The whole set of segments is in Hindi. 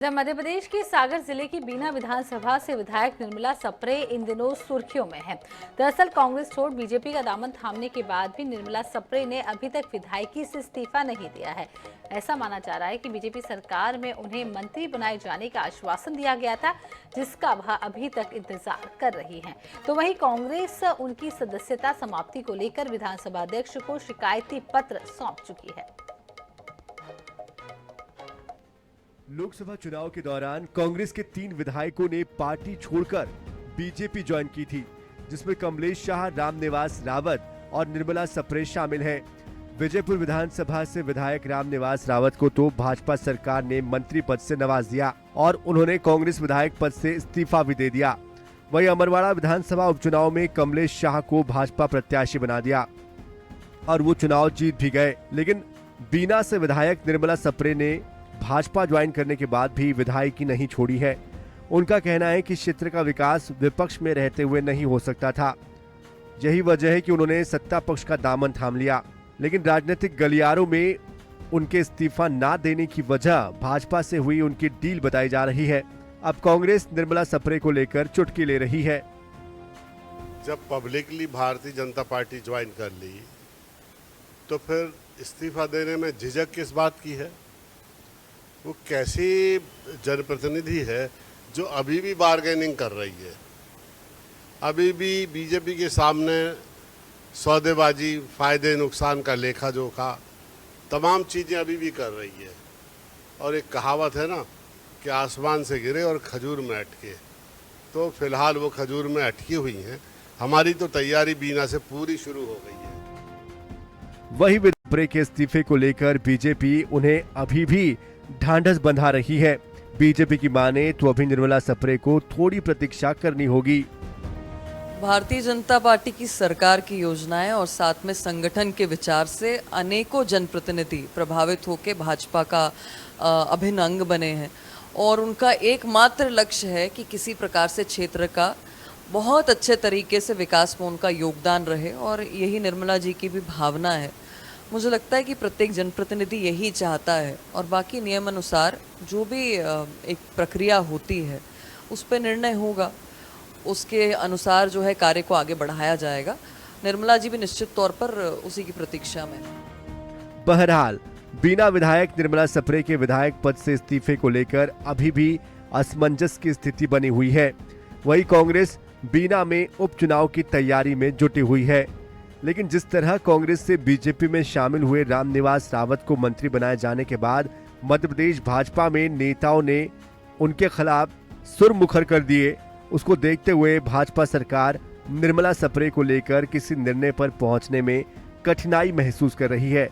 मध्य प्रदेश के सागर जिले की बीना विधानसभा से विधायक निर्मला सप्रे इन दिनों सुर्खियों में हैं। दरअसल कांग्रेस छोड़ बीजेपी का दामन थामने के बाद भी निर्मला सप्रे ने अभी तक विधायकी से इस्तीफा नहीं दिया है। ऐसा माना जा रहा है कि बीजेपी सरकार में उन्हें मंत्री बनाए जाने का आश्वासन दिया गया था, जिसका वह अभी तक इंतजार कर रही हैं। तो वहीं कांग्रेस उनकी सदस्यता समाप्ति को लेकर विधानसभा अध्यक्ष को शिकायती पत्र सौंप चुकी है। लोकसभा चुनाव के दौरान कांग्रेस के 3 विधायकों ने पार्टी छोड़कर बीजेपी ज्वाइन की थी, जिसमें कमलेश शाह, रामनिवास रावत और निर्मला सप्रे शामिल हैं। विजयपुर विधानसभा से विधायक रामनिवास रावत को तो भाजपा सरकार ने मंत्री पद से नवाज दिया और उन्होंने कांग्रेस विधायक पद से इस्तीफा भी दे दिया। वहीं अमरवाड़ा विधानसभा उपचुनाव में कमलेश शाह को भाजपा प्रत्याशी बना दिया और वो चुनाव जीत भी गए। लेकिन बीना से विधायक निर्मला सप्रे ने भाजपा ज्वाइन करने के बाद भी विधायकी नहीं छोड़ी है। उनका कहना है कि क्षेत्र का विकास विपक्ष में रहते हुए नहीं हो सकता था। यही वजह है कि उन्होंने सत्ता पक्ष का दामन थाम लिया। लेकिन राजनीतिक गलियारों में उनके इस्तीफा ना देने की वजह भाजपा से हुई उनकी डील बताई जा रही है। अब कांग्रेस निर्मला सप्रे को लेकर चुटकी ले रही है। जब publicly Bharatiya Janata party join कर ली तो फिर इस्तीफा देने में झिझक किस बात की है? वो कैसी जनप्रतिनिधि है जो अभी भी बार्गेनिंग कर रही है, अभी भी बीजेपी के सामने सौदेबाजी, फायदे नुकसान का लेखा जोखा, तमाम चीज़ें अभी भी कर रही है। और एक कहावत है ना कि आसमान से गिरे और खजूर में अटके, तो फिलहाल वो खजूर में अटकी हुई हैं। हमारी तो तैयारी बीना से पूरी शुरू हो गई है। वही सप्रे के इस्तीफे को लेकर बीजेपी उन्हें अभी भी ढांढस बंधा रही है। बीजेपी की माने तो अभी निर्मला सप्रे को थोड़ी प्रतीक्षा करनी होगी। भारतीय जनता पार्टी की सरकार की योजनाएं और साथ में संगठन के विचार से अनेकों जनप्रतिनिधि प्रभावित होकर भाजपा का अभिन्न अंग बने हैं और उनका एकमात्र लक्ष्य है कि किसी प्रकार से क्षेत्र का बहुत अच्छे तरीके से विकास में उनका योगदान रहे और यही निर्मला जी की भी भावना है। मुझे लगता है कि प्रत्येक जनप्रतिनिधि यही चाहता है और बाकी नियम अनुसार जो भी एक प्रक्रिया होती है उस पर निर्णय होगा, उसके अनुसार जो है कार्य को आगे बढ़ाया जाएगा। निर्मला जी भी निश्चित तौर पर उसी की प्रतीक्षा में। बहरहाल बीना विधायक निर्मला सप्रे के विधायक पद से इस्तीफे को लेकर अभी भी असमंजस की स्थिति बनी हुई है। वही कांग्रेस बीना में उपचुनाव की तैयारी में जुटी हुई है। लेकिन जिस तरह कांग्रेस से बीजेपी में शामिल हुए रामनिवास रावत को मंत्री बनाए जाने के बाद मध्य प्रदेश भाजपा में नेताओं ने उनके खिलाफ सुर मुखर कर दिए, उसको देखते हुए भाजपा सरकार निर्मला सप्रे को लेकर किसी निर्णय पर पहुंचने में कठिनाई महसूस कर रही है।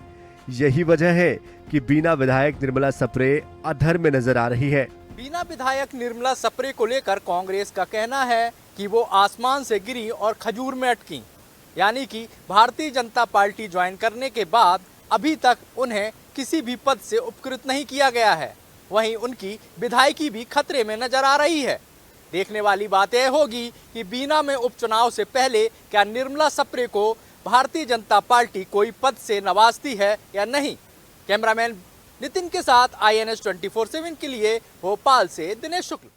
यही वजह है कि बीना विधायक निर्मला सप्रे अधर में नजर आ रही है। बीना विधायक निर्मला सप्रे को लेकर कांग्रेस का कहना है कि वो आसमान से गिरी और खजूर में अटकी, यानी कि भारतीय जनता पार्टी ज्वाइन करने के बाद अभी तक उन्हें किसी भी पद से उपकृत नहीं किया गया है। वहीं उनकी विधायकी भी खतरे में नजर आ रही है। देखने वाली बात यह होगी कि बीना में उपचुनाव से पहले क्या निर्मला सप्रे को भारतीय जनता पार्टी कोई पद से नवाजती है या नहीं। कैमरामैन नितिन के साथ INS 24/7 के लिए भोपाल से दिनेश शुक्ल।